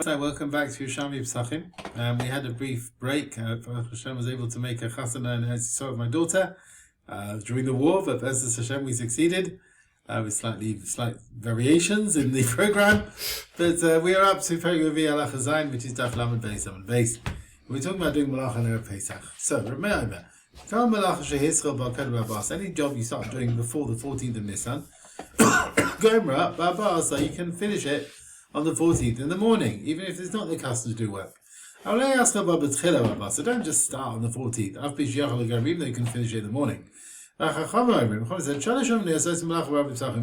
So welcome back to Yerushalmi Pesachim. We had a brief break. Hashem was able to make a chasana and as you saw with my daughter during the war, but as Hashem we succeeded with slight variations in the program. But we are up to Perek Revi Halacha Zayin, which is Daf Lamed Beis Amud Beis. We're talking about doing Malacha on Erev Pesach. So remember, any job you start doing before the 14th of Nisan, so you can finish it on the 14th in the morning, even if it's not the custom to do work. So don't just start on the 14th, even though you can finish it in the morning.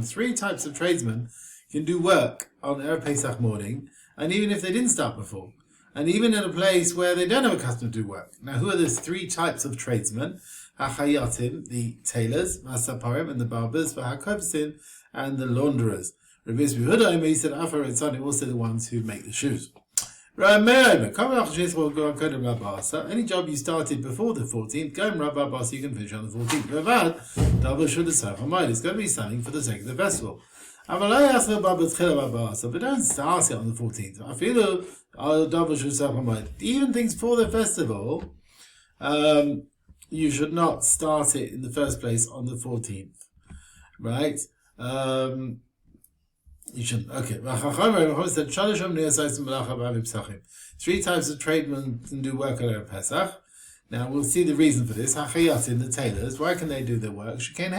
Three types of tradesmen can do work on Erev Pesach morning, and even if they didn't start before, and even in a place where they don't have a custom to do work. Now, who are those three types of tradesmen? The tailors, Masaparim, and the barbers, Hakovesin, and the launderers. Rabbi Yehuda, he said, also the ones who make the shoes. Any job you started before the 14th, go and Rabbi so you can finish on the 14th. It's going to be selling for the sake of the festival. But don't start it on the 14th. Even things for the festival, you should not start it in the first place on the 14th. Right? You shouldn't. Okay. Three types of tradesmen can do work on Erev Pesach. Now we'll see the reason for this. The tailors, why can they do their work? An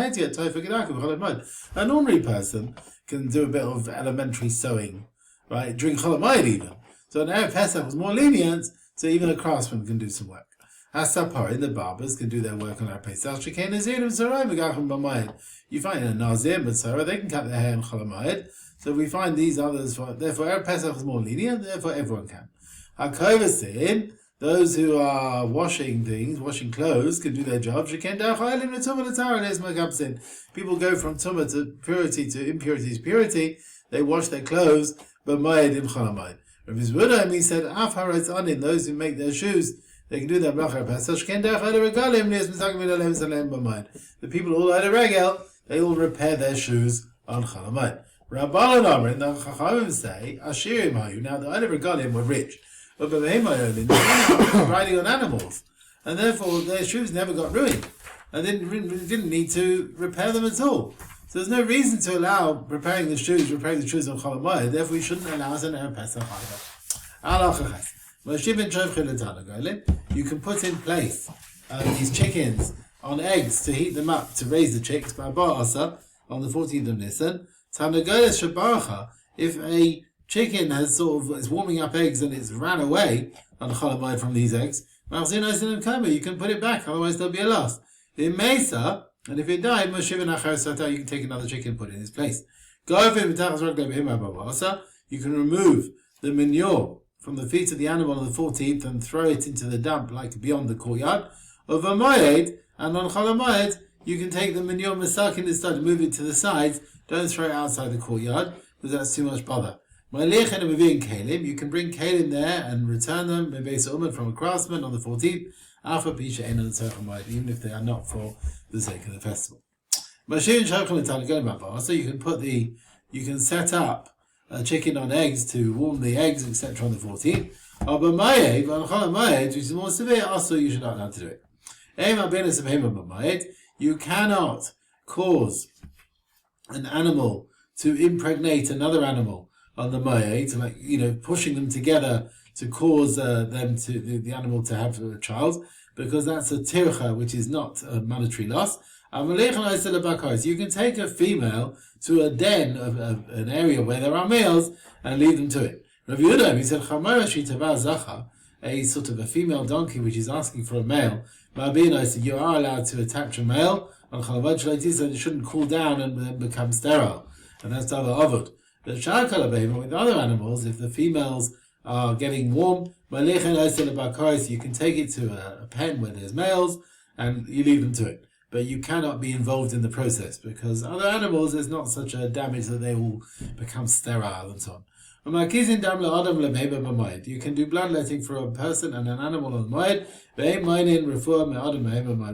ordinary person can do a bit of elementary sewing, right? During Chol Hamoed even. So an Erev Pesach was more lenient, so even a craftsman can do some work. The barbers can do their work on Erev Pesach. You find a Nazir, but they can cut their hair on Chol Hamoed. So we find these others, therefore Erev Pesach is more lenient, therefore everyone can. HaKovesin, those who are washing clothes, can do their job. People go from tumah to purity to impurity to purity, they wash their clothes, but Ma'ed im Chol Hamoed. Rabbi Yehuda, he said, those who make their shoes, they can do their bracha Pesach. The people all had a regel, they all repair their shoes on Chol Hamoed. Rabbanan Amrin, the Chaim say, Ashirim Hayu. Now the other regalim were rich, but they were riding on animals, and therefore their shoes never got ruined, and didn't need to repair them at all. So there's no reason to allow repairing the shoes on Chol Hamoed. Therefore, we shouldn't allow us an Erev Pesach either. You can put in place these chickens on eggs to heat them up to raise the chicks by Ba'asa on the 14th of Nisan. If a chicken is warming up eggs and it's ran away on Chol Hamoed from these eggs, you can put it back, otherwise there'll be a loss. In Mesa, and if it died, you can take another chicken and put it in its place. You can remove the manure from the feet of the animal on the 14th and throw it into the dump like beyond the courtyard. Of a Moed, and on Chol Hamoed, you can take the manure masak instead and move it to the sides. Don't throw it outside the courtyard, because that's too much bother. You can bring kalim there and return them from a craftsman on the 14th, even if they are not for the sake of the festival. So you can set up a chicken on eggs to warm the eggs, etc. on the 14th. Which is more severe, also you should not allow to do it. You cannot cause an animal to impregnate another animal on the Moed, pushing them together to cause the animal to have a child, because that's a tircha, which is not a monetary loss. You can take a female to a den of an area where there are males and leave them to it. Rabbi Yehuda, he said, a sort of a female donkey which is asking for a male. You are allowed to attach a male on Chol Hamoed, so it shouldn't cool down and then become sterile. And that's other avod. But with other animals, if the females are getting warm, you can take it to a pen where there's males and you leave them to it. But you cannot be involved in the process, because other animals, there's not such a damage that they will become sterile and so on. You can do bloodletting for a person and an animal on Moed.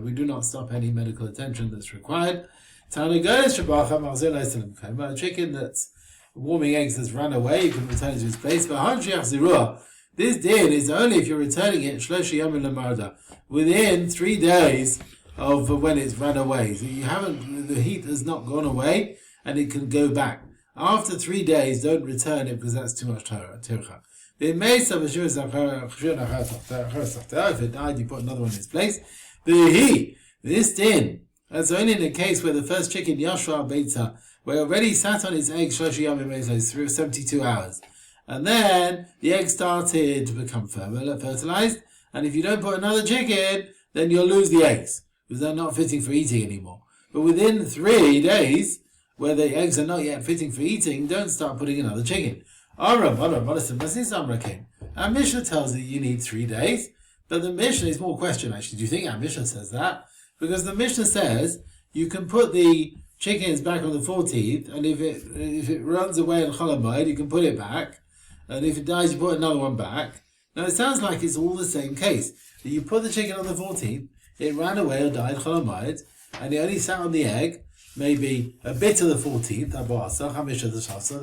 We do not stop any medical attention that's required. A chicken that's warming eggs that's run away, you can return it to its place. This din is only if you're returning it within 3 days of when it's run away. So the heat has not gone away and it can go back. After 3 days, don't return it because that's too much tircha. If it died, you put another one in its place. This din, that's only in the case where the first chicken, Yashra Beitza, where already sat on its egg, 72 hours. And then the egg started to become fertilized. And if you don't put another chicken, then you'll lose the eggs because they're not fitting for eating anymore. But within 3 days, where the eggs are not yet fitting for eating, don't start putting another chicken. Our Mishnah tells you you need 3 days, but the Mishnah is more question actually. Do you think our Mishnah says that? Because the Mishnah says you can put the chickens back on the 14th, and if it runs away in Chol Hamoed, you can put it back, and if it dies, you put another one back. Now it sounds like it's all the same case. That you put the chicken on the 14th, it ran away or died Chol Hamoed, and it only sat on the egg maybe a bit of the 14th, the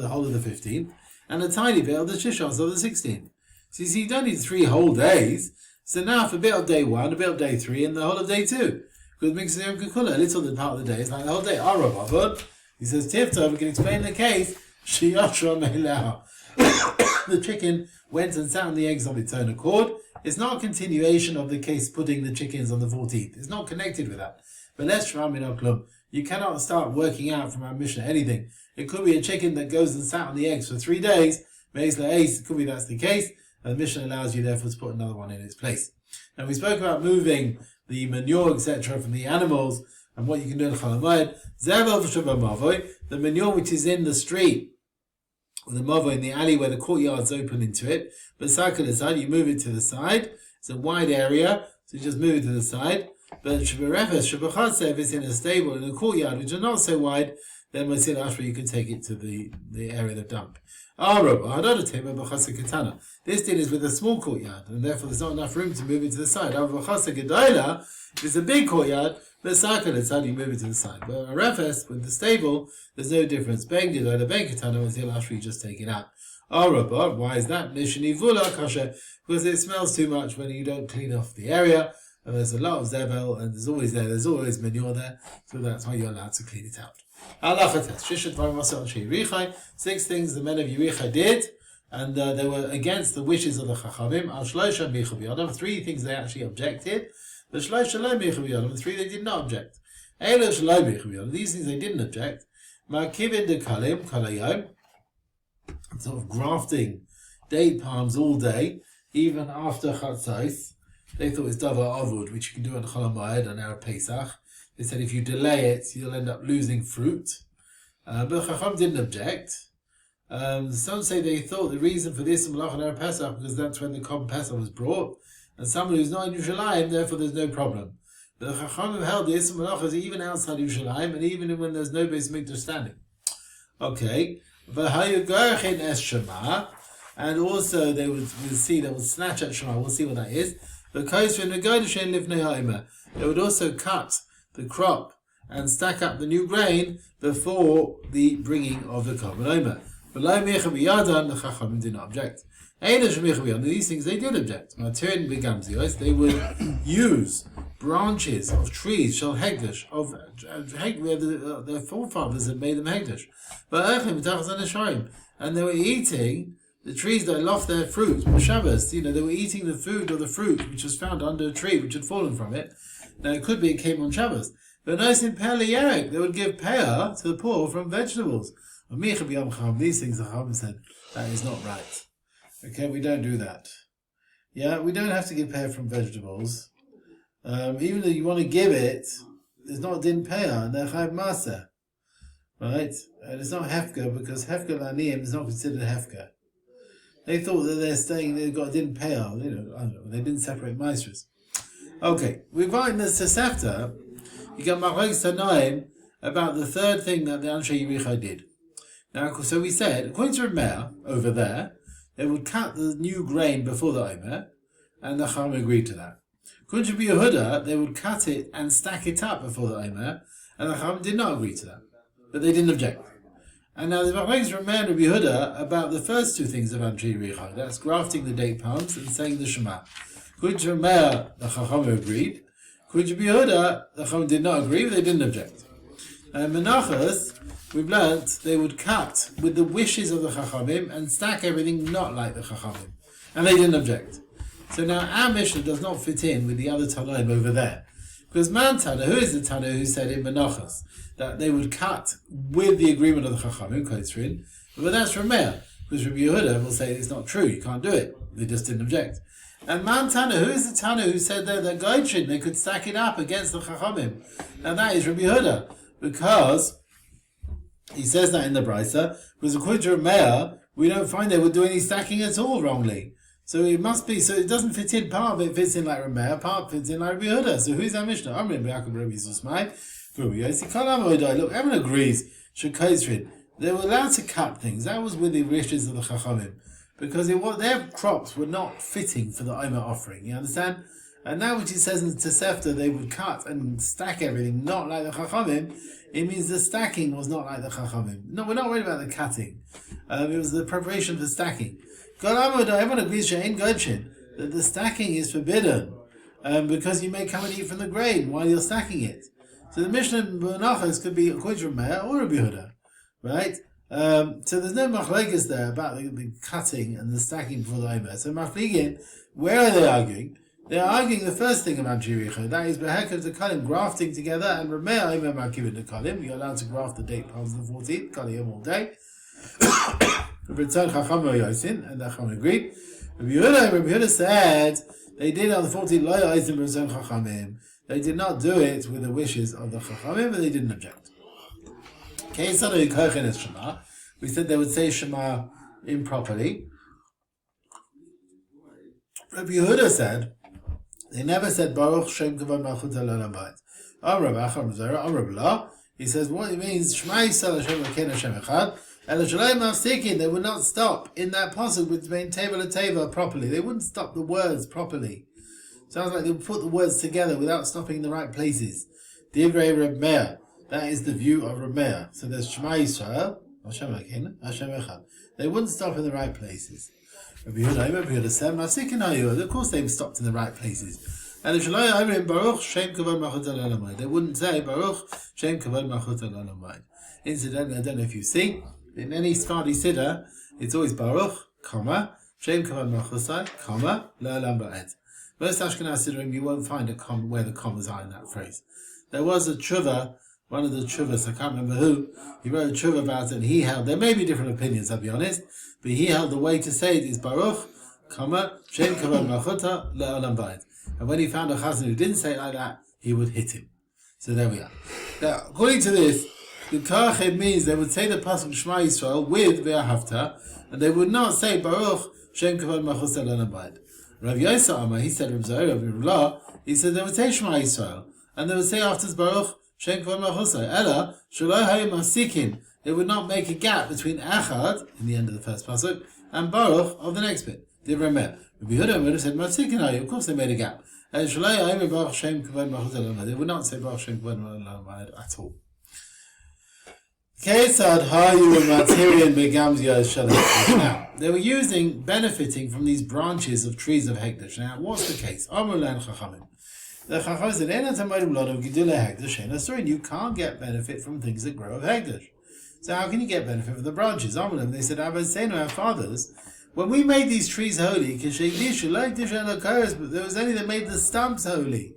whole of the 15th, and a tiny bit of the Shishos of the 16th. So you see, you don't need 3 whole days. So now for a bit of day 1, a bit of day 3, and the whole of day 2. Because mixing Yom Kikula, a little bit part of the day is like the whole day. Harav, he says, Tifta, we can explain the case. The chicken went and sat on the eggs of its own accord. It's not a continuation of the case putting the chickens on the 14th. It's not connected with that. But let's try club. You cannot start working out from our Mishnah anything. It could be a chicken that goes and sat on the eggs for 3 days. It could be that's the case. And the Mishnah allows you therefore to put another one in its place. Now we spoke about moving the manure, etc., from the animals and what you can do in Chol Hamoed. The manure which is in the street, or the mavo in the alley where the courtyard's open into it, but you move it to the side. It's a wide area, so you just move it to the side. But if it's in a stable in a courtyard which are not so wide, then you can take it to the area of the dump. This deal is with a small courtyard, and therefore there's not enough room to move it to the side. If it's a big courtyard, but you move it to the side. But a refes with the stable, there's no difference. You just take it out. Why is that? Because it smells too much when you don't clean off the area, and there's a lot of zebel, and there's always manure there, so that's why you're allowed to clean it out. 6 things the men of Yericha did, and they were against the wishes of the Chachamim. 3 things they actually objected. The 3 they did not object. These things they didn't object. Sort of grafting date palms all day, even after Chatzos. They thought it's davar avud, which you can do on Chol Hamoed and Erev Pesach. They said if you delay it, you'll end up losing fruit. But Chacham didn't object. Some say they thought the reason for this in Malach and Erev Pesach because that's when the Korban Pesach was brought, and someone who's not in Yerushalmi, therefore there's no problem. But the Chacham have held this in Malach even outside Yerushalmi, and even when there's no Beis Mikdash standing. Okay, and also they would snatch at Shema. We'll see what that is. They would also cut the crop and stack up the new grain before the bringing of the Korban Omer. The Chachamim did not object. These things they did object. They would use branches of trees, shall hegdash, of where their forefathers had made them hegdash. And they were eating the trees that lost their fruit, Shabbos, they were eating the food or the fruit which was found under a tree which had fallen from it. Now it could be it came on Shabbos. But nice in Peah Yerek, they would give peah to the poor from vegetables. These things the Chachamim said, that is not right. Okay, we don't do that. Yeah, we don't have to give peah from vegetables. Even though you want to give it, there's not din peah, and they're Chaim Maser. Right? And it's not hefker, because hefker l'aniyim is not considered hefker. They thought that they've got din peah, I don't know, they didn't separate maestros. Okay, we find the Tosefta, you got Machlokes Tanoim about the third thing that the Anshe Yericha did. Now, so we said, according to Meir, over there, they would cut the new grain before the Omer, and the Chaim agreed to that. According to Yehuda, they would cut it and stack it up before the Omer, and the Chaim did not agree to that. But they didn't object. And now the Machlokes Rameh and Rabbi Yehuda about the first two things of Anshe Yericha. That's grafting the date palms and saying the Shema. According to Rameh, the Chacham agreed. According to Rabbi Yehuda, the Chacham did not agree, but they didn't object. And Menachos, we've learnt they would cut with the wishes of the Chachamim and stack everything not like the Chachamim. And they didn't object. So now our Mishnah does not fit in with the other Tanoim over there. Because Man Tana, who is the Tana who said in Menachos that they would cut with the agreement of the Chachamim, Kotzrin, but that's Rameh. Because Rabbi Yehuda will say it's not true, you can't do it. They just didn't object. And Man Tana, who is the Tana who said there that Goitrin, they could stack it up against the Chachamim? And that is Rabbi Yehuda. Because he says that in the Brisa, because according to Rameh, we don't find they would do any stacking at all wrongly. So it must be, so it doesn't fit in, part of it fits in like Rameh, part fits in like Rabbi Yehuda. So who's our Mishnah? I'm Rabbi Yaakov Rabbi Yisrael. Look, everyone agrees, they were allowed to cut things. That was with the wishes of the Chachamim. Because their crops were not fitting for the Omer offering, you understand? And now which it says in Tosefta they would cut and stack everything, not like the Chachamim, it means the stacking was not like the Chachamim. No, we're not worried about the cutting. It was the preparation for stacking. Everyone agrees that the stacking is forbidden because you may come and eat from the grain while you're stacking it. So the Mishnah Menachos could be according to Rameh or Rabbi Yehuda, right? So there's no machlokes there about the cutting and the stacking before the Omer. So Mafligin, where are they arguing? They're arguing the first thing about Jericho, that is Behekov the Kalim, grafting together, and Rameh Omer Makivin the Kalim. You're allowed to graft the date palms of the 14th, Kalim all day. Return Chacham Yosin, and the Chacham agreed. Rabbi Yehuda said they did on the 14th Lo Yosin Return Chachamim. They did not do it with the wishes of the Chachamim, but they didn't object. Okay, so Cohen is Shema. We said they would say Shema improperly. Rabbi Yehuda said they never said Baruch Shem Kavod Malchut Olam Bayit. Amar Rabbi Achar Mizera, Amar Rabbi Lo. He says what it means Shema Yisrael Hashem Elokeinu Hashem Echad. They would not stop in that pasuk between teva and teva properly. They wouldn't stop the words properly. Sounds like they would put the words together without stopping in the right places. Divrei Reb Meir. That is the view of Reb Meir. So there's Shema Yisrael, Hashem Elokeinu, Hashem Echad. They wouldn't stop in the right places. Rabbi Yehuda said, of course they stopped in the right places. And Baruch Shem Kavod Malchut Olam. They wouldn't say Baruch Shem Kavod Malchut Olam. Incidentally, I don't know if you see, in any Sephardi Siddur, it's always Baruch, comma, Shem Kavod Malchusai, comma, Le'olam Ba'ed. Most Ashkenaz Siddurim, you won't find a comma where the commas are in that phrase. There was a tshuva, one of the tshuvas, I can't remember who, he wrote a tshuva about it, and he held, there may be different opinions, I'll be honest, but he held the way to say it is Baruch, comma, Shem Kavod Malchuta, Le'olam Ba'ed. And when he found a chazan who didn't say it like that, he would hit him. So there we are. Now, according to this, the Karached means they would say the pasuk Shema Yisrael with Ve'ahavta, and they would not say Baruch Shem Kavod Malchut Olam Bayit. Rav Yosef Amar, he said Rav Zohar, Rav Law, he said they would say Shema Yisrael, and they would say after Baruch Shem Kavod Malchut Ela Shelo Hayim Masikin. They would not make a gap between Achad in the end of the first pasuk and Baruch of the next bit. Divrei Meir. Rabbi Yehuda would have said Masikin Hayim. Of course they made a gap. And Shelo Hayim Baruch Shem Kavod Malchut Olam. They would not say Baruch Shem Kavod Olam at all. Now, they were benefiting from these branches of trees of Hekdesh. Now, what's the case? The Chacham said, you can't get benefit from things that grow of Hekdesh. So how can you get benefit from the branches? They said, our fathers, when we made these trees holy, but there was only that made the stumps holy.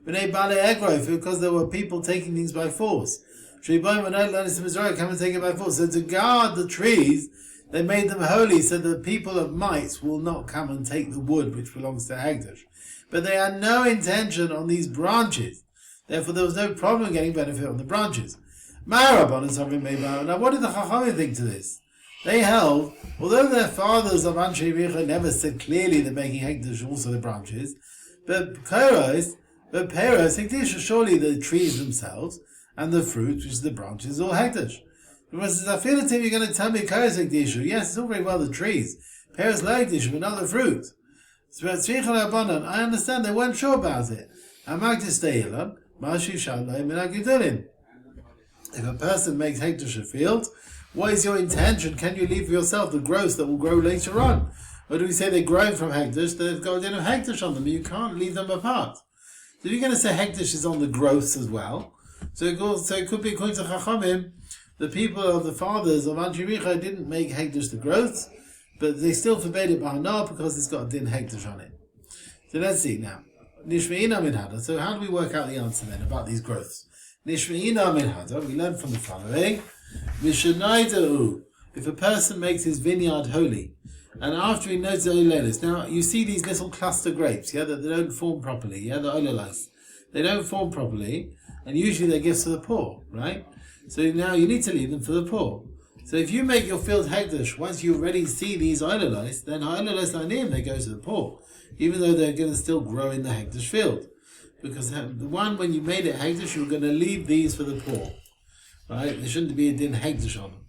Because there were people taking things by force. Come and take it by force. So to guard the trees, they made them holy so that people of might will not come and take the wood which belongs to Hekdesh. But they had no intention on these branches. Therefore there was no problem getting benefit on the branches. Now what did the Chachamim think to this? They held, although their fathers of Anshe Yericha never said clearly they're making Hekdesh also the branches, but Peros, Hekdesh are surely the trees themselves, and the fruit, which is the branches, all Hekdesh. Because I feel you're going to tell me Peros Hekdesh. Yes, it's all very well the trees. Peros lo Hekdesh, but not the fruit. So I understand they weren't sure about it. If a person makes Hekdesh a field, What is your intention? Can you leave for yourself the growth that will grow later on? Or do we say they're growing from Hekdesh, they've got a din of Hekdesh on them, you can't leave them apart. So if you're going to say Hekdesh is on the growths as well, so it could be according to Chachamim, the people of the fathers of Antiochia didn't make Hekdesh the growths, but they still forbade it by Hana because it's got a din Hekdesh on it. So let's see now. Nishmeina min hada. So how do we work out the answer then about these growths? Nishmeina min hada. We learn from the following. Mishanaidu. If a person makes his vineyard holy, and after he knows the olelis, now you see these little cluster grapes, yeah, that they don't form properly, yeah, the olelis. They don't form properly, and usually they're gifts to the poor, right? So now you need to leave them for the poor. So if you make your field hekdesh, once you already see these olelis, then olelis anim, they go to the poor, even though they're going to still grow in the hekdesh field. Because the one, when you made it hekdesh, you're going to leave these for the poor. Right? There shouldn't be a din hekdesh on them.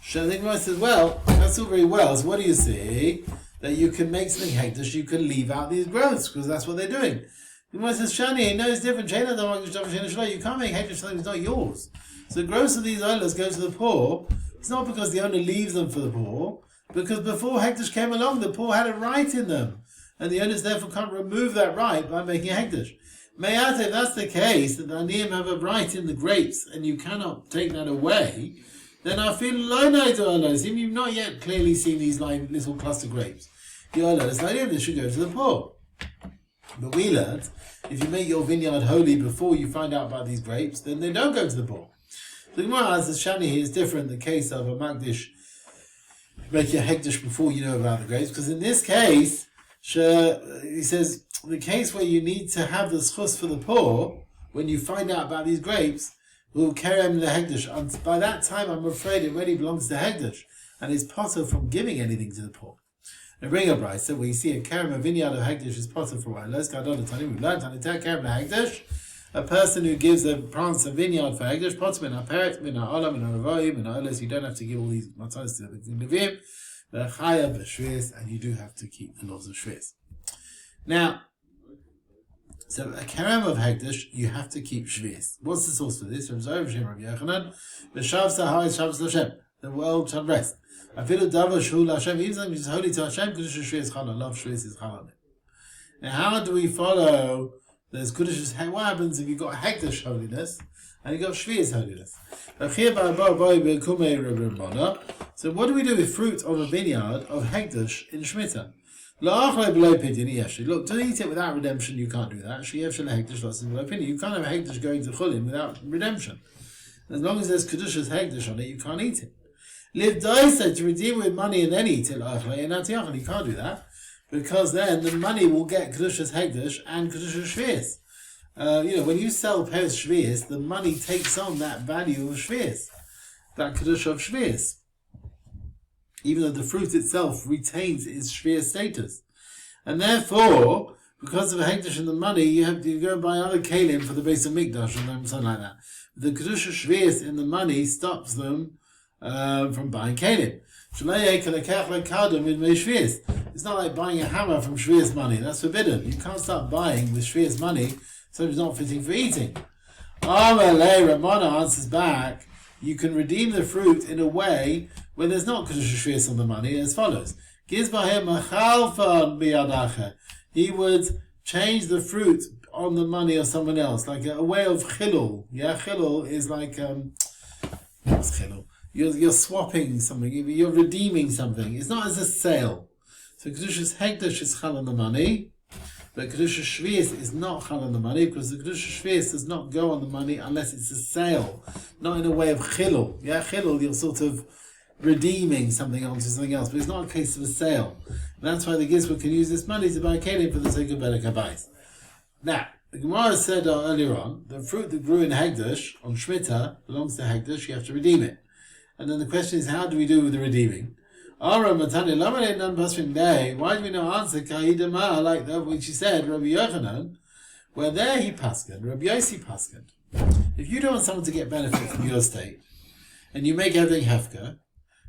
So the Gemara says, well, that's all very well. So what do you see? That you can make something hekdesh, you can leave out these growths, because that's what they're doing. The Gemara says, Shani, no, it's different. You can't make hekdesh something that's not yours. So the growths of these oilers go to the poor. It's not because the owner leaves them for the poor, because before hekdesh came along, the poor had a right in them. And the owners therefore can't remove that right by making a hekdesh. Mayat, if that's the case, that the aniyim have a right in the grapes, and you cannot take that away, then I feel low to olos. Even you've not yet clearly seen these little cluster grapes. The olos, they should go to the poor. But we learned, if you make your vineyard holy before you find out about these grapes, then they don't go to the poor. The Gemara as the Shani here is different. The case of a Magdish, make your hekdesh before you know about the grapes, because in this case, he says, the case where you need to have the schus for the poor, when you find out about these grapes, will kerem the hekdesh. And by that time, I'm afraid it already belongs to hekdesh, and is potter from giving anything to the poor. And bring a brisa where you see a kerem, a vineyard of hekdesh is potter for a while. Let's go down to Tani. We've learned Tani kerem the hekdesh. A person who gives a plants a vineyard for hekdesh, potter min haperet, min ha'olam, min ha'ravoim, min ha'olas. You don't have to give all these matanos to the nevim. V'chaya b'shviz, and you do have to keep the laws of shviz. Now, so a kerem of hekdesh, you have to keep shviz. What's the source for this? From Zohar Shem Rabbi Yochanan, v'shav sahai shav Hashem. The world shall rest. I feel a davar shul Hashem, even though it's holy to Hashem, because shviz chalal, love shviz is chalal. Now, how do we follow this Kudish? What happens if you've got hekdesh holiness and you've got shviz holiness? So what do we do with fruit of a vineyard of hekdesh in Shemitah? Look, to eat it without redemption, you can't do that. You can't have hekdesh going to chulin without redemption. As long as there's kedushas hekdesh on it, you can't eat it. Live daisa, to redeem with money and then eat it. You can't do that, because then the money will get kedushas hekdesh and kedushas shvius. When you sell pairs shvius, the money takes on that value of shvius, that kedush of shvius, even though the fruit itself retains its shvius status. And therefore, because of a hekdesh in the money, you have to go and buy other kalim for the base of mikdash and something like that. The kedush of shvius in the money stops them from buying kalim. It's not like buying a hammer from shvius money. That's forbidden. You can't start buying with shvius money, so it's not fitting for eating. Ramana answers back, you can redeem the fruit in a way where there's not kedush shvius on the money, as follows. He would change the fruit on the money of someone else, like a way of chilul. Yeah, chilul is like, what's chilul? You're swapping something, you're redeeming something. It's not as a sale. So kedushas hekdesh is chal on the money, but kedushas shvius is not chal on the money, because the kedushas shvius does not go on the money unless it's a sale, not in a way of chilul. Yeah, chilul, you're sort of redeeming something onto something else, but it's not a case of a sale. And that's why the Gizba can use this money to buy kelim for the sake of better kabais. Now, the Gemara said earlier on, the fruit that grew in hekdesh on Shemitah belongs to hekdesh, you have to redeem it. And then the question is, how do we do with the redeeming? Why do we not answer Kahidama like that which he said, Rabbi Yochanan, where there he paskened, Rabbi Yossi paskened. If you don't want someone to get benefit from your estate, and you make everything hefka,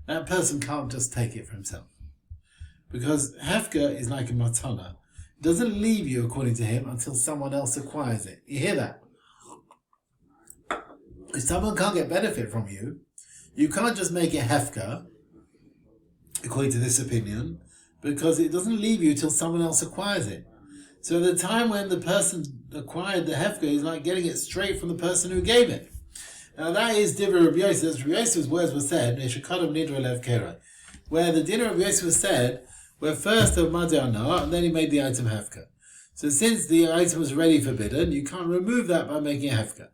that person can't just take it for himself. Because hefka is like a matana. It doesn't leave you, according to him, until someone else acquires it. You hear that? If someone can't get benefit from you, you can't just make it hefka, according to this opinion, because it doesn't leave you till someone else acquires it. So the time when the person acquired the hefka is like getting it straight from the person who gave it. Now that is Divrei Rabbi Yosef. Rabbi Yosef's words were said, where the dinner of Rabbi Yosef was said, where first of Madiyana, and then he made the item hefka. So since the item was already forbidden, you can't remove that by making a hefka.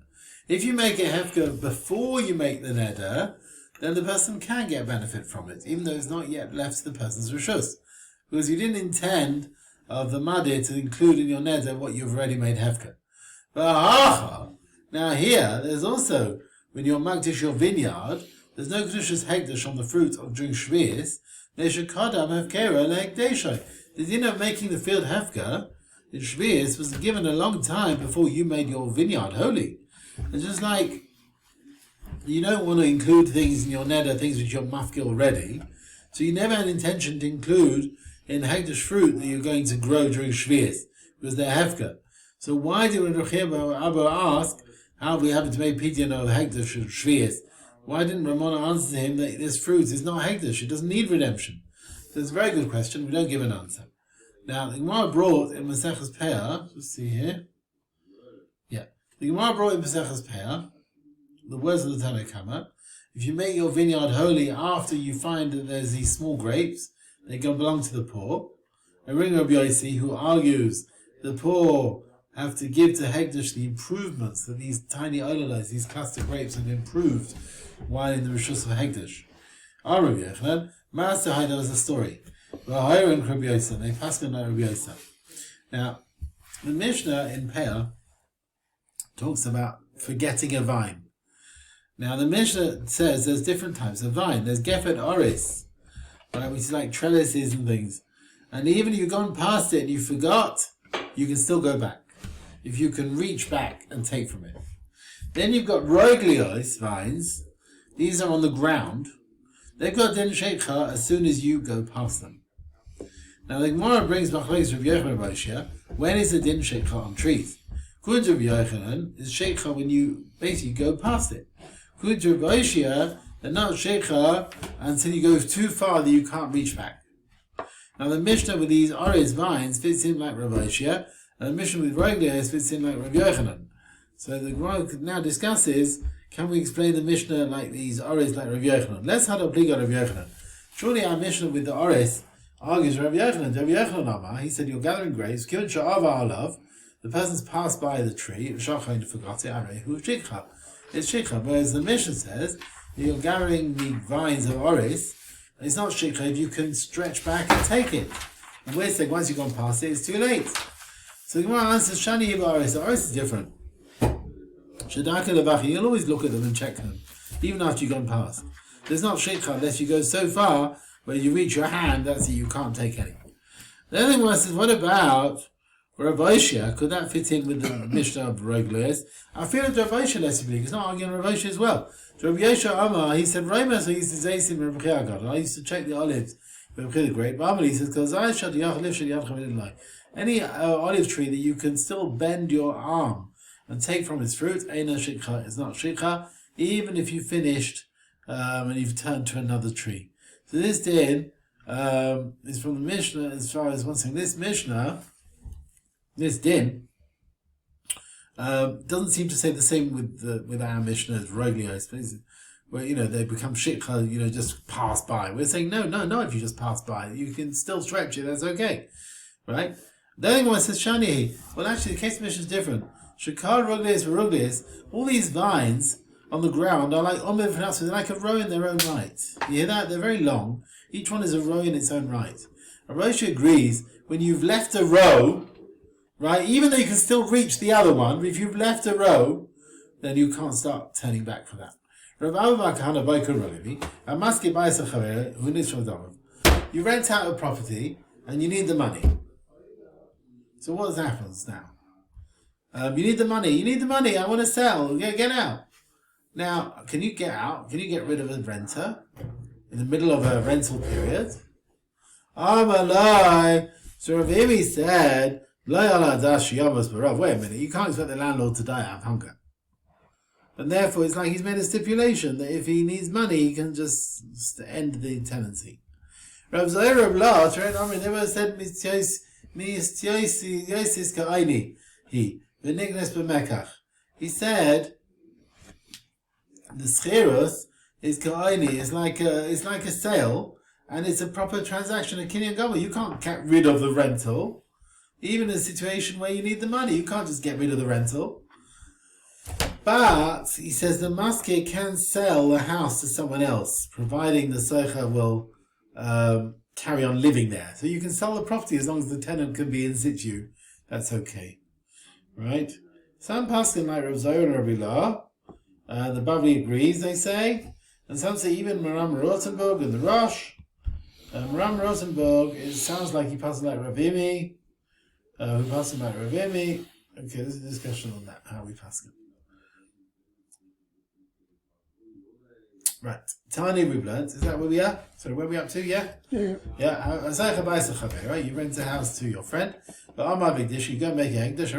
If you make a hefka before you make the neder, then the person can get benefit from it, even though it's not yet left to the person's reshus. Because you didn't intend of the madir to include in your neder what you've already made hefka. But now here, there's also, when you're magdish your vineyard, there's no kedushas hekdesh on the fruit of during shvius. The dinner of making the field hefka in shvius was given a long time before you made your vineyard holy. It's just like you don't want to include things in your neder, things which you're mafkil already, so you never had intention to include in hekdesh fruit that you're going to grow during shvius because they're hefka. So why did Abba ask how we happen to make pidyon of hekdesh and shvius? Why didn't Ramona answer to him that this fruit is not hekdesh? It doesn't need redemption. So it's a very good question. We don't give an answer. Now, the Gemara brought in Masechet Pesachim, let's see here. Yeah. The Gemara brought in Masechet Pesachim, the words of the Tanna Kama, if you make your vineyard holy after you find that there's these small grapes, they belong to the poor. And Ring Rabbi Yossi, who argues the poor have to give to Hekdesh the improvements that these tiny olalas, these cluster grapes, have improved while in the Rishus of Hekdesh. Our Rabbi Yochanan, Master Haida was a story. And Rabbi Yosef, they passed on Rabbi Yosef. Now, the Mishnah in Peah talks about forgetting a vine. Now, the Mishnah says there's different types of vine. There's Gefet Oris, right, which is like trellises and things. And even if you've gone past it and you forgot, you can still go back. If you can reach back and take from it. Then you've got Roglios vines. These are on the ground. They've got din sheikha as soon as you go past them. Now the Gemara brings Machlokes Rav Yochanan and Rav Shia. When is the din sheikha on trees? According to Rav Yochanan, is sheikha when you basically go past it. According to Rav Shia, they're not sheikha until you go too far that you can't reach back. Now the Mishnah with these oris vines fits in like Rav Shia, and the Mishnah with Roglios fits in like Rav Yochanan. So the Gemara now discusses, can we explain the Mishnah like these oris like Rav Yochanan? Let's have a pliga Rav Yochanan. Surely our Mishnah with the oris argues Rav Yochanan. Rav Yochanan Amar, he said, you're gathering grapes, the person's passed by the tree, forgot it, it's shikha. Whereas the Mishnah says, you're gathering the vines of oris, it's not shikha if you can stretch back and take it. And we're saying once you've gone past it, it's too late. So the Gemara answers, Shani Yiba Oris. The Oris is different. You'll always look at them and check them, even after you've gone past. There's not shikha unless you go so far where you reach your hand, that's it, you can't take any. The other Gemara says, what about Rav Oshia? Could that fit in with the Mishnah of Roglios? I feel that Rav Oshia less to be, because not arguing Rav Oshia as well. So Rav Yosha Amar, he said, Remus, I used to say in Rav Chiyagat, I used to check the olives. Rav Chiyagat, great. But he says, because I shot any olive tree that you can still bend your arm and take from its fruit, Eina Shikha, is not Shikha, even if you finished and you've turned to another tree. So this din is from the Mishnah, as far as one thing. This Mishnah, this din, doesn't seem to say the same with our Mishnah as Roglios, where they become shikha, just pass by. We're saying no, if you just pass by, you can still stretch it. That's okay, right? The other one says shani. Well, actually, the case of Mishnah is different. Shikar Roglios, all these vines on the ground are like they're like a row in their own right. You hear that? They're very long. Each one is a row in its own right. Rashi agrees when you've left a row, right, even though you can still reach the other one, but if you've left a row, then you can't start turning back for that. You rent out a property and you need the money. So what happens now? You need the money. I want to sell. Get out. Now, can you get out? Can you get rid of a renter in the middle of a rental period? Amalai. So Rav Imi said, wait a minute, you can't expect the landlord to die out of hunger. And therefore, it's like he's made a stipulation that if he needs money, he can just end the tenancy. Rav Zohar Rav La, they never said he said the schirus is ka'aini. It's like a sale, and it's a proper transaction. A kinyan gama. You can't get rid of the rental, even in a situation where you need the money. You can't just get rid of the rental. But he says the maskeh can sell the house to someone else, providing the soicha will carry on living there. So you can sell the property as long as the tenant can be in situ. That's okay, right? Some paskin like Rav Zohar and Rabbi La, the Bavli agrees, they say, and some say even Maram Rotenburg and the Rosh. Maram Rotenburg, it sounds like he passes like Ravimi, who passes like Ravimi. Okay, there's a discussion on that, how we pass it. Right. Tani we've learned. Is that where we are? So where are we up to? Yeah? Yeah. Right? You rent a house to your friend. But on my big dish, you go make a hegdish.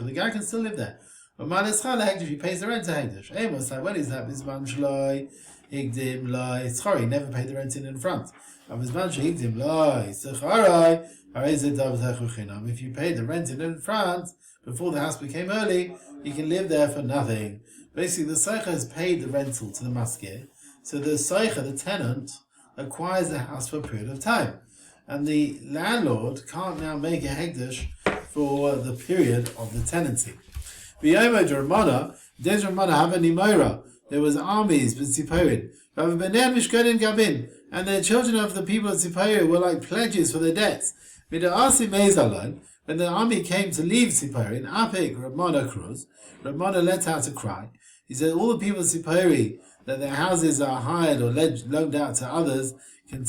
The guy can still live there. But man is hegdish, he pays the rent to hegdish. Amos, like, when is that? Bizman shloi, higdim loi. Sorry, he never paid the rent in front. Bizman higdim loi, secharai. If you paid the rent in front before the house became early, you can live there for nothing. Basically, the Seicha has paid the rental to the maskeh, so the Seicha, the tenant, acquires the house for a period of time. And the landlord can't now make a hegdish for the period of the tenancy. There was armies with Tziporin, and the children of the people of Tziporin were like pledges for their debts. When the army came to leave Tziporin, Apik Ramana Cruz, Ramana let out a cry. He said, all the people of Tziporin, that their houses are hired or loaned out to others, can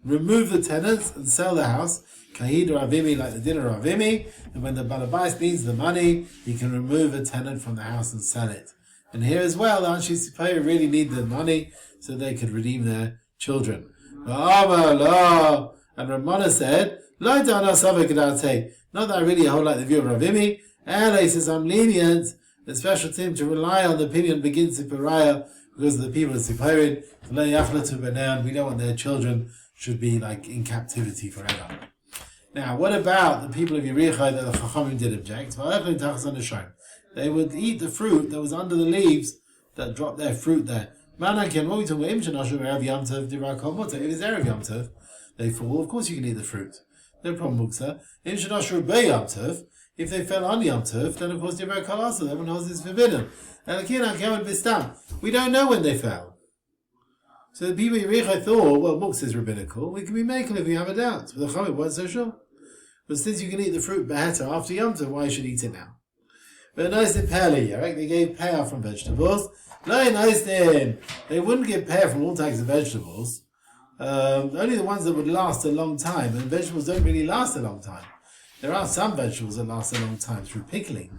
remove the tenants and sell the house. Kahid Ravimi, like the dinner Ravimi, and when the Balabais needs the money, he can remove a tenant from the house and sell it. And here as well, the Anshi Tziporin really need the money so they could redeem their children. And Ramana said, not that I really hold like the view of Ravimi. He says, I'm lenient. The special team to rely on the opinion begins to Pariah because of the people of Tziporin. We don't want their children should be like in captivity forever. Now, what about the people of Yericho that the Chachamim did object? They would eat the fruit that was under the leaves that dropped their fruit there. What are we talking about? If it's Erev Yom Tov, they fall. Of course you can eat the fruit. No problem, Muksa. If they fell on Yom Tov, then of course Divrei Kol also, everyone knows it's forbidden. And we don't know when they fell. So the people of Yericho thought, well, Muksa is rabbinical, we can be making if we have a doubt. But the Chaim weren't so sure. But since you can eat the fruit better after Yom Tov, why should you eat it now? But nice in Pele, right? They gave pear from vegetables. They wouldn't give pear from all types of vegetables. Only the ones that would last a long time, and vegetables don't really last a long time. There are some vegetables that last a long time through pickling,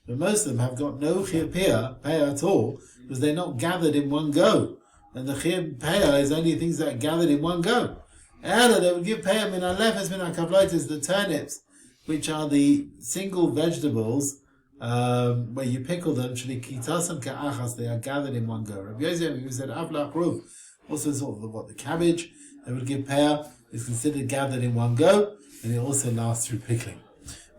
but most of them have got no pear at all, because they're not gathered in one go. And the pear is only things that are gathered in one go. They would give pear the turnips, which are the single vegetables where you pickle them. They are gathered in one go. Rabbi Yosef said also sort of the cabbage they would give pear is considered gathered in one go, and it also lasts through pickling.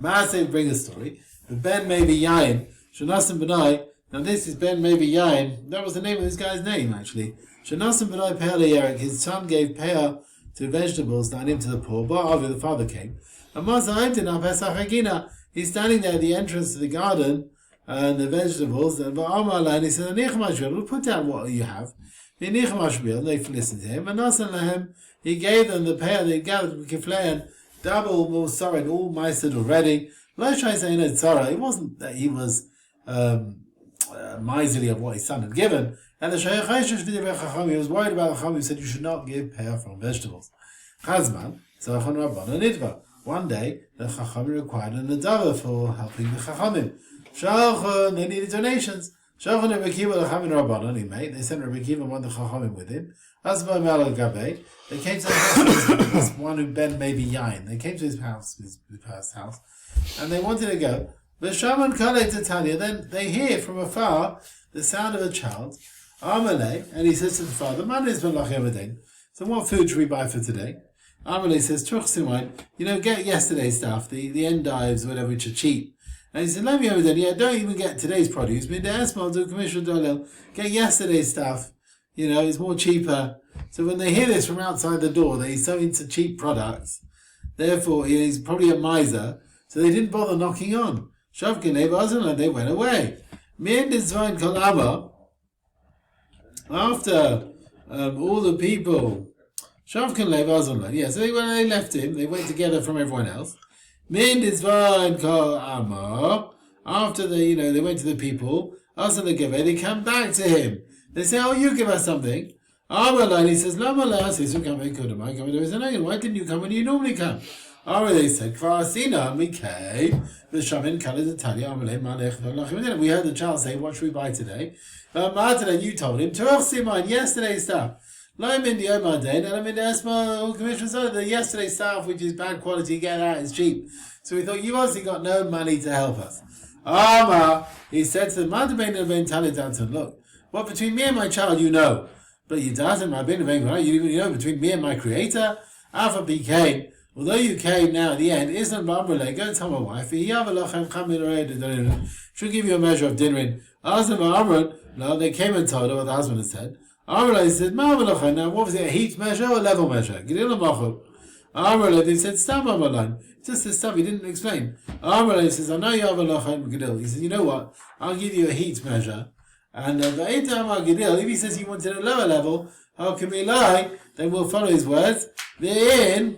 Masechet bring a story. The Ben maybe Yain, Shanasim Benai. Now this is Ben maybe Yain. That was the name of this guy's name actually. Shanasim Benai Pear Yerik. His son gave pear to vegetables, not him to the poor. But the father came. And he's standing there at the entrance to the garden and the vegetables. And he said, "We'll put down what you have." They listened to him, and he gave them the pear they gathered from double more sorry, and all meistered already. It wasn't that he was miserly of what his son had given. And the he was worried about the Chaim who said you should not give pear from vegetables. One day, the Chacham required a nadava for helping the Chachamim. They needed donations. They sent Rabbi Kiva and one of the Chachamim with him. They came to the house, this one who Ben maybe Yain. They came to his house, and they wanted to go. V'shaman kalei Titania. Then they hear from afar the sound of a child. Amalei, and he says to the father, "Man is malach yomadain. So what food should we buy for today?" Amalei says, "Truch simain. Get yesterday's stuff, the endives, whatever, which are cheap." And he said, "Let me yomadain. Yeah, don't even get today's produce. Get yesterday's stuff. It's more cheaper." So when they hear this from outside the door, that he's so into cheap products, therefore he's probably a miser. So they didn't bother knocking on. Shavkin and they went away. After all the people, Shavkin yeah. So when they left him, they went together from everyone else. After they went to the people, they come back to him. They say, "Oh, you give us something." And he says, "Why didn't you come when you normally come?" They said, "We came. We heard the child say, 'What should we buy today?' And you told him, yesterday's stuff. The yesterday's stuff, which is bad quality, get out, is cheap." So we thought, you obviously got no money to help us. He said to them, "Look, what between me and my child but you doesn't, between me and my creator, Alpha became, although you came now at the end, isn't Bamrele, go tell my wife, she'll give you a measure of dinner. No, they came and told her what the husband had said. Amrele said, now what was it, a heat measure or a level measure? They said, "Stam Amalan." Just the stuff he didn't explain. Amrele says, "I know you have a lachem gedil." He says, "You know what? I'll give you a heat measure." And if he says he wanted a lower level, how can we lie? Then we'll follow his words. It's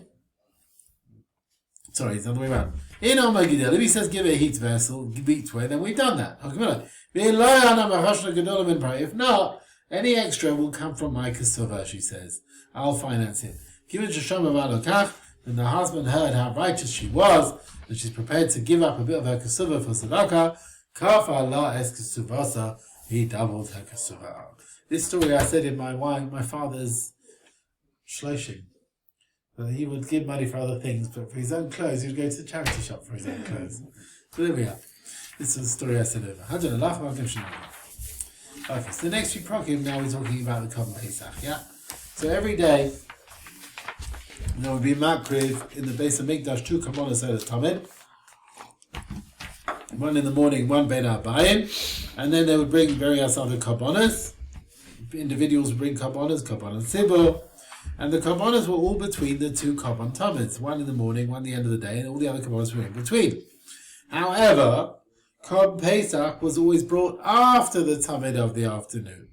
the other way around. In Amar Gidil, if he says give a heat vessel, beat way, then we've done that. If not, any extra will come from my kasuvah, she says. I'll finance it. Then the husband heard how righteous she was, that she's prepared to give up a bit of her kasuvah for tzedakah. Kaf Allah es kasuvasa. He doubled her kasuvah. This story I said in my father's shloshim, that he would give money for other things, but for his own clothes, he would go to the charity shop for his own clothes. So there we are. This is the story I said over. Okay, so the next few prokim, now we're talking about the Cohen Pesach, yeah? So every day, there would be makriv in the base of Mikdash, 2 kamonos at a tamid. One in the morning, one ben arbayim, and then they would bring various other karbonos. Individuals would bring karbonos tzibur, and the karbonos were all between the 2 karbon tamids, one in the morning, one at the end of the day, and all the other karbonos were in between. However, Cohen Pesach was always brought after the tamid of the afternoon.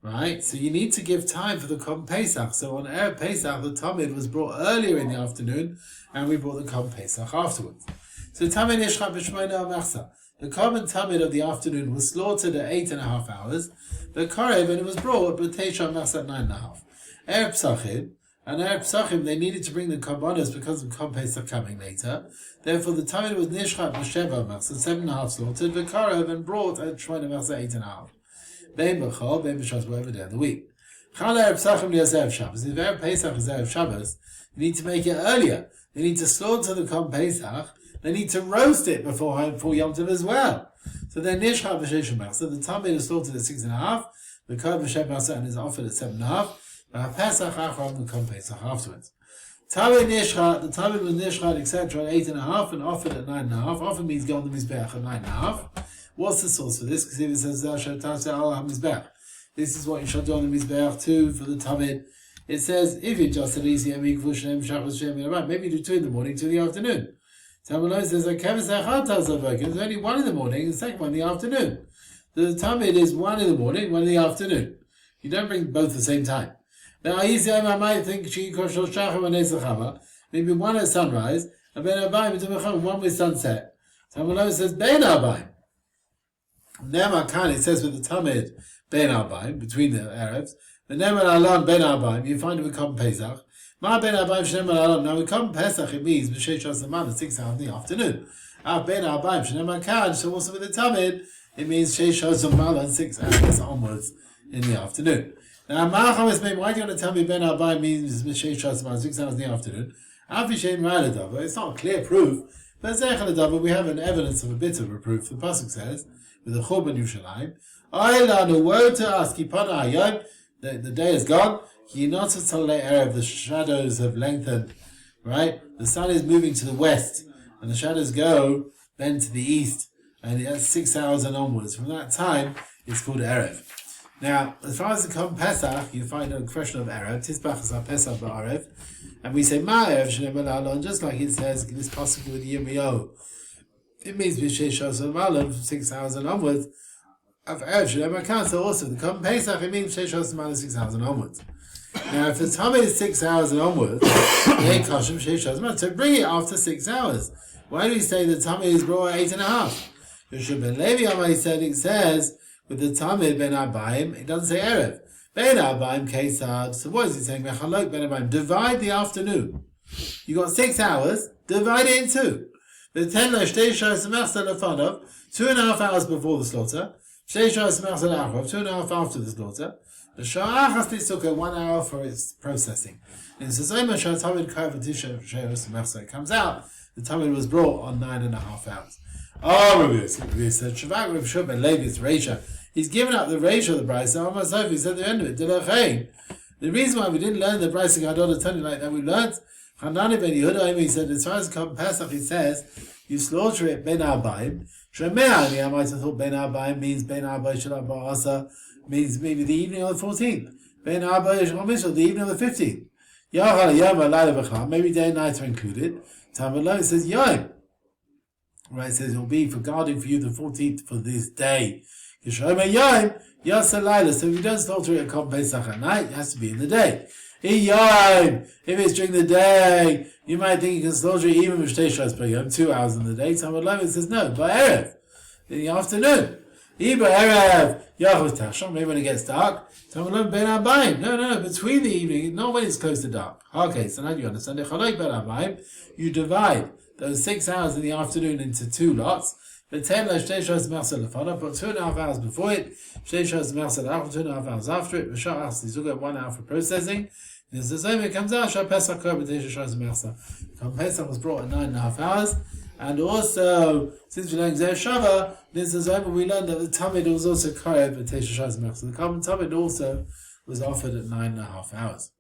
Right? So you need to give time for the Cohen Pesach. So on Erev Pesach, the tamid was brought earlier in the afternoon, and we brought the Cohen Pesach afterwards. So Tamid Nishchat b'Shmoina Machsa. The common Tamid of the afternoon was slaughtered at 8.5 hours. The Karev, and it was brought b'Teisha Machsa at 9.5. Erev Pesachim, and Erev Pesachim, they needed to bring the Karbonos because of Cohen Pesach coming later. Therefore, the Tamid was Nishchat b'Sheva Machsa, 7.5 slaughtered. The Karev, and brought at Shmoina Machsa 8.5. Bein B'chol, Bein B'Shas, whatever day of the week. Chal Erev Pesachim Erev Shabbos. If Erev Pesach is Erev Shabbos, you need to make it earlier. You need to slaughter the Cohen Pesach. They need to roast it before Yom Tov as well. So then Nishcha b'Sheish Machsa, the Tamid is slaughtered at 6.5, the Kohen b'Shem Machsa and is offered at 7.5, and Pesach Achron, the Cohen Pesach afterwards. Tamid Nishcha, the Tamid was Nishcha, etc. at 8.5 and offered at 9.5. Offered means go on the Mizbeach at 9.5. What's the source for this? Because if it says this is what you should do on the Mizbeach too for the Tamid. It says if you just maybe you do 2 in the morning, 2 in the afternoon. Talmud says there's only 1 in the morning and the second one in the afternoon. The Tamid is 1 in the morning, 1 in the afternoon. You don't bring both at the same time. Now I might think maybe 1 at sunrise and one with sunset. Talmud says Ben Arbaim. Nemar Khan, it says with the Tamid Ben Arbaim, between the Arabs. The Nemar Alam Ben Arbaim, you find it with Cohen Pesach. Ma Ben Arbaim Shenem Alam. Now we come Pesach, it means B'Sheish Asaman at 6 hours in the afternoon. Ben Arbaim Shenem Kan. So also with the Tamid, it means Sheish Asaman at 6 hours onwards in the afternoon. Now Ma'acham maybe why do you want to tell me Ben Arbaim means B'Sheish Asaman 6 hours in the afternoon? But it's not a clear proof. But we have an evidence of a bit of reproof. The pasuk says, with the Churban Yerushalmi, woe to us, the day is gone, the shadows have lengthened, right? The sun is moving to the west, and the shadows go then to the east, and it's 6 hours and onwards. From that time, it's called Erev. Now, as far as the Cohen Pesach, you find an expression of Erev, Tisbach is Pesach ba'arev, and we say Ma'erev Shnei Malal, just like it says in this pasuk with Yirmiyahu. It means B'Sheish Shas Malal from 6 hours and onwards. Of Erev Shnei Malal, so also the Cohen Pesach, it means B'Sheish Shas Malal 6 hours and onwards. Now, if the time is 6 hours and onwards, they Kashim B'Sheish Shas Malal. So bring it after 6 hours. Why do we say the tummy is brought at 8.5? Yeshua ben Levi Amai said it says with the tummy ben Arbaim, it doesn't say Erev. Ben Arbaim Kesad. So what is it saying? Mechalok ben Arbaim. Divide the afternoon. You got 6 hours. Divide it in two. The 2.5 hours before the slaughter. 2.5 after the slaughter. The Sha'ach has to 1 hour for its processing. And so it comes out. The Talmud was brought on 9.5 hours. Oh, Rabbi said, Shavak Rav Shub and Levi's Reisha. He's given up the Reisha of the Brisa. He said at the end of it, the reason why we didn't learn the Brisa Gadol Tani like that, we learned Hanani ben Yehuda. He said, as far as Cohen Pesach, he says, you slaughter it ben Arbaim. Shemei, I might have thought ben Arbaim means ben Arbaim Shalab Ba'asa, means maybe the evening of the 14th. Ben Arbaim Shalab the evening of the 15th. Maybe day and night are included. Talmud says Yom. Right, it says it will be for guarding for you the 14th for this day. So if you don't slaughter it at Cohen Pesach at night, it has to be in the day. If it's during the day, you might think you can slaughter it even with 2 hours in the day. Talmud says no, by Erev, in the afternoon. Maybe when it gets dark. No, between the evening, not when it's close to dark. Okay, so now you understand. You divide those 6 hours in the afternoon into 2 lots. Put 2.5 hours before it, 2.5 hours after it, 1 hour for processing. And as the same it comes out, Pesach was brought at 9.5 hours. And also, since we learned Zeh Shava, we learned that the Tamid was also Karev at Tesha Shaz Mechsa. The common Tamid also was offered at 9.5 hours.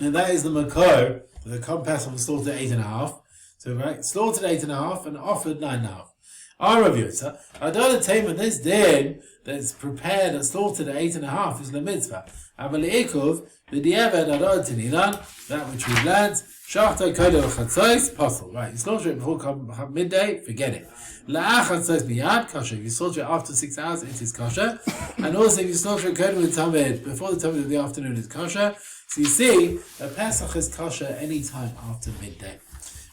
And that is the Makor. The Cohen Pesach was slaughtered at 8.5. So, right, slaughtered 8.5 and offered 9.5. Our Rav Yitzchok, Adon Taman, this din that's prepared and slaughtered at 8.5 is the mitzvah. Amalekov, B'diavad Adon Tinilan, that which we've learned. Shachta Kodev Chatzos, possible. Right, you slaughter it before midday, forget it. La'ach Chatzos Miyad, kosher. If you slaughter it after 6 hours, it is kosher. And also, if you slaughter it Kodev Tamid, before the Tamid of the afternoon, is kosher. So you see, a Pesach is kosher any time after midday.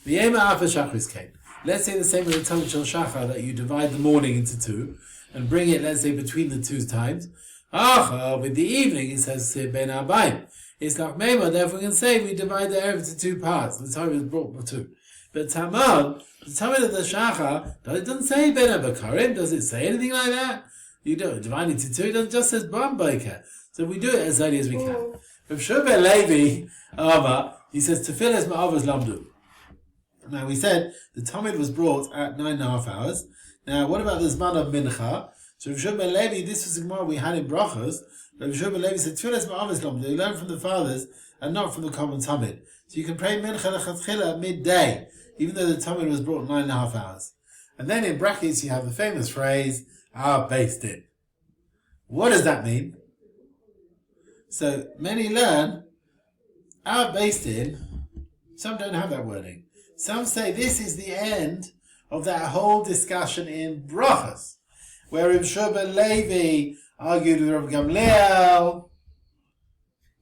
Let's say the same with the Tamid Shel Shachar, that you divide the morning into 2, and bring it, let's say, between the 2 times. With the evening, it says, Ben Arbaim. It's like Meimah, therefore we can say we divide the Erev into 2 parts. The time is brought for 2. But Tamad, the Tamid of the Shachar, it doesn't say Ben Abakarim, does it say anything like that? You don't divide it into 2, it just says Bam Baker. So we do it as early as we can. From Shubel Levi, he says, Tefillah is Ma'avos Lamdu. Now we said the Tamid was brought at 9.5 hours. Now what about the Zman of Mincha? So Rav Shubel Levi, this was the Gemara we had in Brachos. Rav Shubel Levi said, Tefillah ma'avos lamdu. They learn from the fathers and not from the common Tamid. So you can pray Mincha Lechatchila at midday, even though the Tamid was brought 9.5 hours. And then in brackets you have the famous phrase, based in. What does that mean? So many learn, based in, some don't have that wording. Some say this is the end of that whole discussion in Brachos, where Rav Shubel Levi argued with Rav Gamliel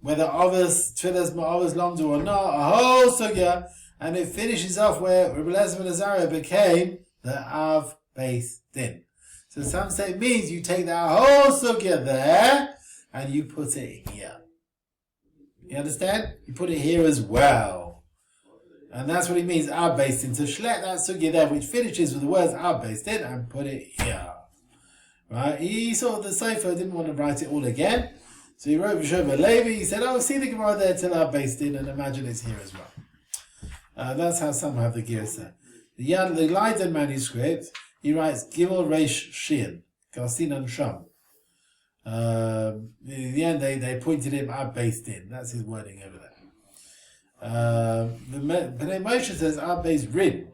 whether Avos Tefillas Ma'avos Lamdu or not, a whole sugya, and it finishes off where Rabbi Elazar ben Azariah became the Av Beis Din. So some say it means you take that whole sugya there and you put it here. You understand? You put it here as well. And that's what it means, Av Beis Din. So shlek that sugya there, which finishes with the words Av Beis Din, and put it here. Right? He saw the Sefer, didn't want to write it all again. So he wrote Shubel Levi, he said, see the Gemara there till Av Beis Din, and imagine it's here as well. That's how some have the Girsa. The Leiden manuscript, he writes Gimel Reish Shin, Garsinan Sham. In the end, they pointed him Ab based in. That's his wording over there. Bnei Moshe says Ab based Rin.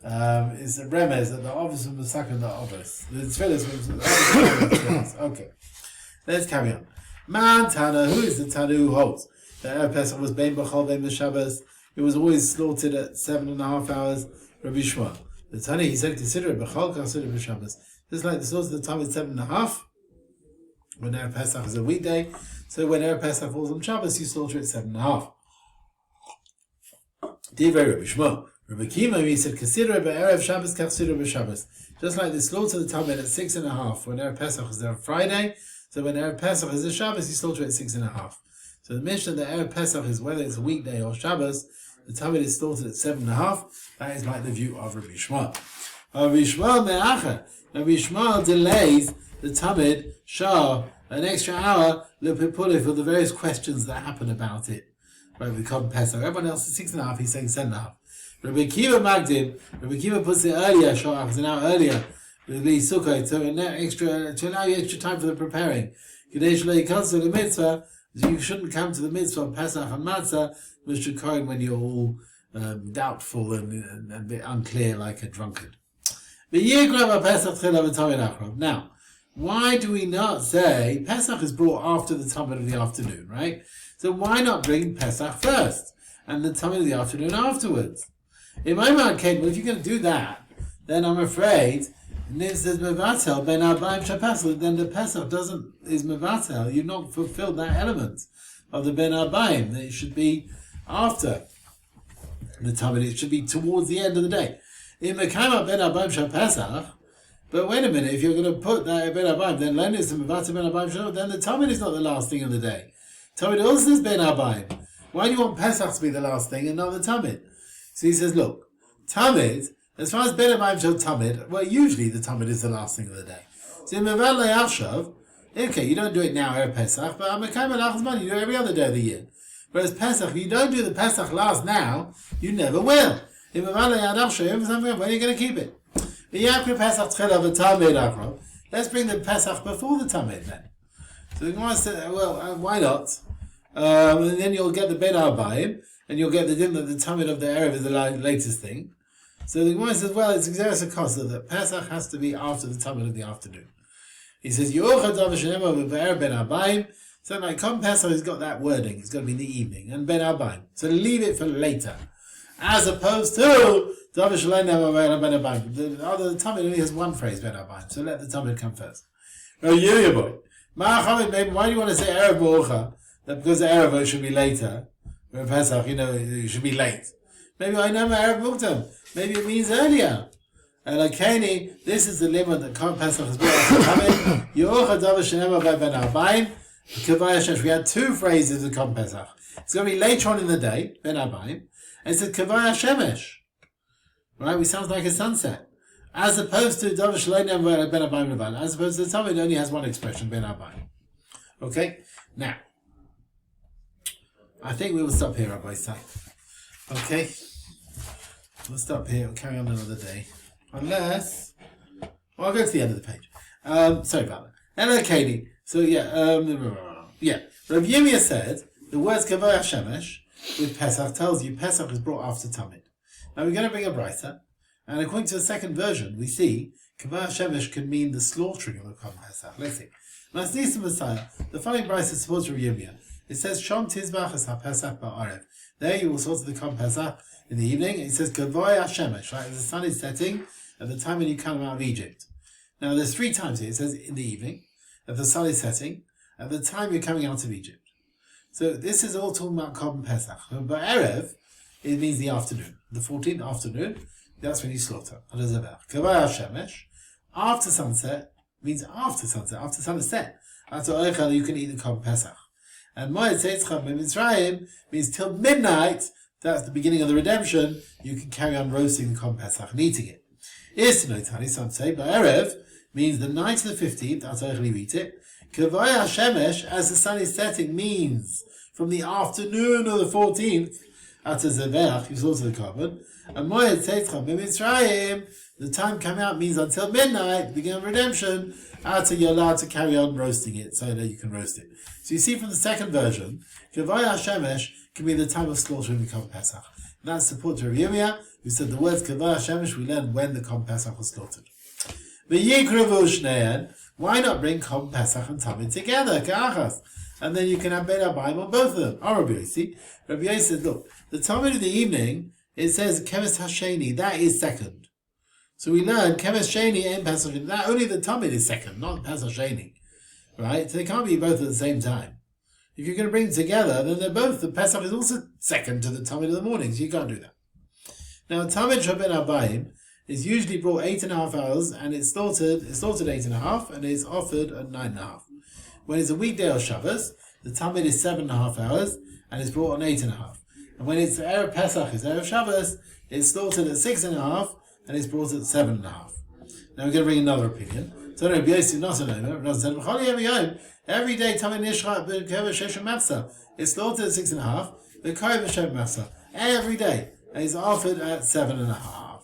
It's a remez that the office of Masechet the office. The Tfilis. Okay, let's carry on. Man Tana, who is the Tana who holds that Erev Pesach was Bein B'chol Bein B'Shabbos? It was always slaughtered at 7.5 hours. Rabbi Shmuel, the Tana, he said, consider it B'chol, consider it B'Shabbos. Just like the slaughter of the time is 7.5. When Erev Pesach is a weekday, so when Erev Pesach falls on Shabbos, you slaughter it 7.5. Divrei Rabbi Shmuel. Rabbi Kima, he said, consider it Erev Shabbos, consider it Shabbos. Just like the slaughter of the Tamid at 6.5 when Erev Pesach is there on Friday, so when Erev Pesach is a Shabbos, you slaughter it at 6.5. So the mission that Erev Pesach is whether it's a weekday or Shabbos, the Tamid is slaughtered at 7.5. That is like the view of Rabbi Shmuel. Rabbi Shmuel me'acher. Rabbi Shmuel delays the Tamid Shah an extra hour for the various questions that happen about it. Right, we come Pesach. Everyone else is 6.5. He's saying 7.5. Rabbi Kiva Magdim. Rabbi Kiva puts it earlier. Shah is an hour earlier. Rabbi Yitzchok, so to allow you extra time for the preparing. Kadesh Lei Kansu the mitzvah. You shouldn't come to the mitzvah of Pesach and Matzah, Mr. Cohen, when you're all doubtful and a bit unclear, like a drunkard. Now, why do we not say Pesach is brought after the Tamid of the afternoon, right? So why not bring Pesach first and the Tamid of the afternoon afterwards? In my mind, Kate, well, if you're going to do that, then I'm afraid, and it says Mevatel ben Arbaim Shapasel, then the Pesach is Mevatel. You've not fulfilled that element of the ben Arbaim. That it should be after the Tamid. It should be towards the end of the day. In Mekama ben Arbaim Shapasach. But wait a minute, if you're going to put that Ben Abayim, then Len is the Mevatel Ben Abayim Shalom, then the Tamid is not the last thing of the day. Tamid also is Ben Abayim. Why do you want Pesach to be the last thing and not the Tamid? So he says, look, Tamid, as far as Ben Abayim Shalom Tamid, well, usually the Tamid is the last thing of the day. So in Meval Le'ashav, okay, you don't do it now, Erev Pesach, but Amakayim Elachazman, you do it every other day of the year. Whereas Pesach, if you don't do the Pesach last now, you never will. In Meval Le'ashav, when are you going to keep it? Let's bring the Pesach before the Tamid then. So the Gemara said, well, why not? And then you'll get the Ben Arbaim, and you'll get the din that the Tamid of the Erev is the latest thing. So the Gemara says, well, it's exactly a cost that Pesach has to be after the Tamid of the afternoon. He says, Ben Arbaim. So like, come Pesach has got that wording. It's got to be in the evening, and Ben Arbaim. So leave it for later. As opposed to the other Tamid only has one phrase, Ben Abayim, so let the Tamid come first. Why do you want to say Erev Mocha? That because the Erev should be later. When Pesach, it should be late. Maybe I know Erev Muktam. Maybe it means earlier. And like Kani, this is the limit that Kol Pesach has brought us to Tamid. Yocha Davar Shenema by Ben Abayim. We had two phrases of Kol Pesach. It's going to be later on in the day, Ben Abayim. And it said Kavaya Shemesh. Right, which sounds like a sunset. As opposed to Dovid Ben Abayim Levan. As opposed to the Talmud only has one expression, Ben Abayim. Okay? Now, I think we will stop here, Rabbi Sai. Okay? We'll stop here. We'll carry on another day. Unless... Well, I'll go to the end of the page. Sorry about that. Hello, Katie. So, yeah. Rav Yirmiyah said, the words Kavaya Shemesh with Pesach tells you Pesach is brought after Tamid. Now we're going to bring a brisa, and according to the second version, we see Kavah Shemesh can mean the slaughtering of the Korban Pesach. Let's see. Masechet Messiah. The following brisa supports Rav Yirmiyah. It says Shom Tizbach es HaPesach ba'arev. There you will slaughter the Korban Pesach in the evening. It says Kavah Shemesh. Right, as the sun is setting at the time when you come out of Egypt. Now there's three times here. It says in the evening, at the sun is setting, at the time you're coming out of Egypt. So this is all talking about Korban Pesach. But Erev, it means the afternoon. The 14th afternoon, that's when you slaughter. Kavaya Shemesh, after sunset, means after sunset, after sun is set. After Oichel, you can eat the Korban Pesach. And Moed Seitzcha Mitzrayim means till midnight, that's the beginning of the redemption, you can carry on roasting the Korban Pesach and eating it. Istinotani, some say, but Erev means the night of the 15th, that's Oichel, you eat it. Kavaya Shemesh, as the sun is setting, means from the afternoon of the 14th Ata Zeveach, you slaughter the carbon. And Moed Tzeitzcha B'Mitzrayim, the time come out means until midnight, the beginning of redemption, Ata you're allowed to carry on roasting it so that you can roast it. So you see from the second version, Kavaya Shemesh can be the time of slaughtering the Korban Pesach. And that's support to Rav Yirmiyah, who said the words Kavaya Shemesh we learned when the Korban Pesach was slaughtered. Why not bring Korban Pesach and Tamid together? Ka'achas. And then you can have Bein Habayim on both of them. Rabbi Yossi said, look, the Tamid of the evening, it says Keves Hasheni, that is second. So we learn Keves Sheni and Pesach, that only the Tamid is second, not Pesach Sheni. Right? So they can't be both at the same time. If you're going to bring them together, then they're both, the Pesach is also second to the Tamid of the morning, so you can't do that. Now, Tamid Shabbat Habayim is usually brought 8.5 hours, and it's slaughtered 8.5, and it's offered at 9.5. When it's a weekday or Shabbos, the Tamid is 7.5 hours, and it's brought on 8.5. And when it's Erev Pesach, it's Erev Shabbos, it's slaughtered at 6.5, and it's brought at 7.5. Now we're going to bring another opinion. So Rabbi Yossi not an Omer, every day Tamid Nishra B'Kever Sheshem Mafsa, it's slaughtered at 6.5, the Kohen B'Shem Mafsa, every day, and it's offered at 7.5.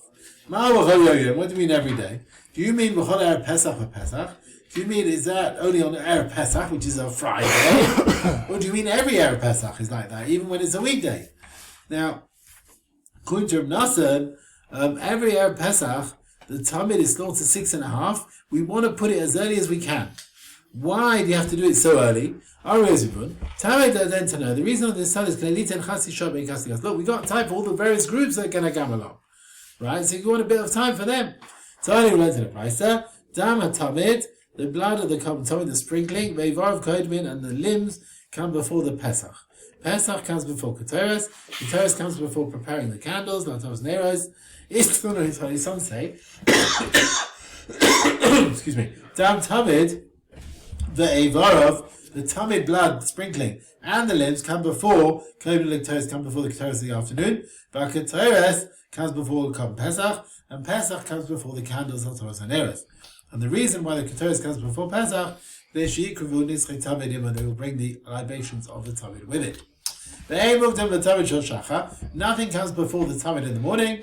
What do you mean every day? Do you mean B'chol Erev Pesach or Pesach? Do you mean is that only on Erev Pesach, which is a Friday? Or do you mean every Erev Pesach is like that, even when it's a weekday? Now, according to Rav Nassan, every Erev Pesach, the Tamid is slaughtered 6.5. We want to put it as early as we can. Why do you have to do it so early? The reason of this time is look, we got time for all the various groups that are going to come along. Right? So you want a bit of time for them. So I learned to the Brisa, Dam HaTamid, the blood of the Korban Tamid, the sprinkling, Veivar Kodmin, and the limbs come before the Pesach. Pesach comes before Keteres. Keteres comes before preparing the candles, like those Neros. Some say, excuse me, Dam Tamid, the Eivarov, the Tamid blood sprinkling, and the limbs come before Keteres, come before the Keteres of the afternoon. But Keteres comes before the Korban Pesach, and Pesach comes before the candles of Torah Neros. And the reason why the Keteres comes before Pesach, they will bring the libations of the Tamid with it. Nothing comes before the Tamid in the morning.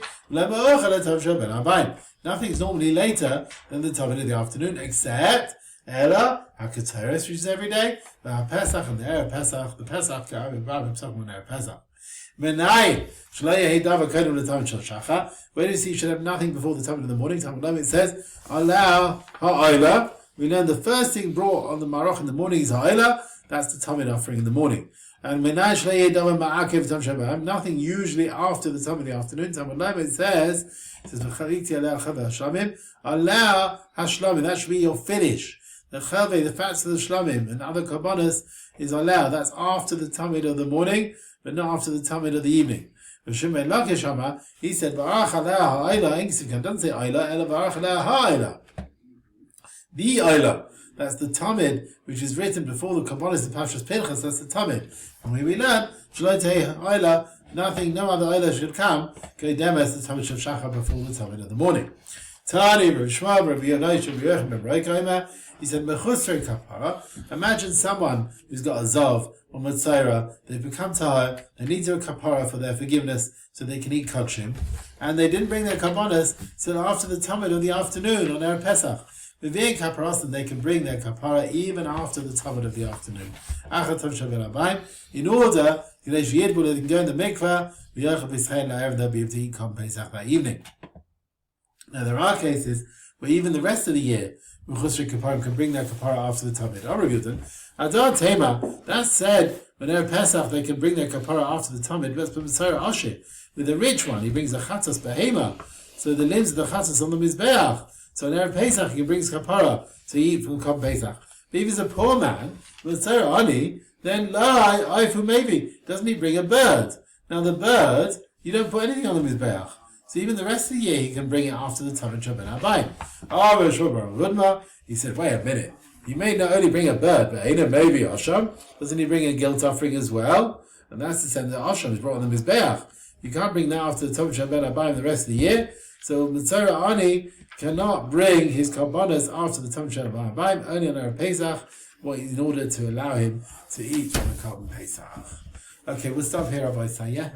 Nothing is normally later than the Tamid in the afternoon, except Ela, HaKeteres, which is every day, the Pesach and the Erev Pesach, the Pesach, the Erev Pesach. Where do you see you should have nothing before the time in the morning? It says, allow ha'ayla. We learn the first thing brought on the marach in the morning is ha'ayla. That's the tamid offering in the morning. And nothing usually after the time in the afternoon. It says, allow hashlamim. That should be your finish. The chaveh, the fats of the shlamim, and other kabbanas is allowed. That's after the tamid of the morning, but not after the tamid of the evening. He said, Barach aleh ha'ayla, doesn't say ayla, ela barach aleh ha'ayla. The ayla, that's the tamid, which is written before the kabbalas of Pashas Pinchas, that's the tamid. And when we learn, ayla, nothing, no other ayla should come, demes the tamid of shachar before the tamid of the morning. Tani, Rav Shmuel, Rav Yonash, Rav Yochanan ben Beroka, he said, Mechusrei kapara. Imagine someone who's got a zav or matzaira, they've become tahor, they need to do a kapara for their forgiveness so they can eat kodshim, and they didn't bring their kabbanas till after the tamid of the afternoon on Erev Pesach. With being kaparas, then they can bring their kapara even after the tamid of the afternoon. In order, they can go in the mikveh, they'll be able to eat Korban Pesach that evening. Now there are cases where even the rest of the year, Mechusrei Kaparim can bring their kapara after the tamid. Adar Tema, that said, when they're Pesach, they can bring their kapara after the tamid. With the rich one, he brings a chatzas behema, so the limbs of the chatzas on the mizbeach. So in Erev Pesach, he brings kapara to eat from Korban Pesach. But if he's a poor man, with Sarah Ani, then maybe doesn't he bring a bird? Now the bird, you don't put anything on the mizbeach. So even the rest of the year, he can bring it after the Tamid Shabbat Habayim. He said, wait a minute. He may not only bring a bird, but maybe Asham. Doesn't he bring a guilt offering as well? And that's the sense that Asham is brought on the Mizbeach. You can't bring that after the Tamid Shabbat Habayim the rest of the year. So Mitzvah Ani cannot bring his Karbanas after the Tamid Shabbat Habayim, only on Erev Pesach, in order to allow him to eat on the Korban Pesach. Okay, we'll stop here, Rabbi Say, yeah?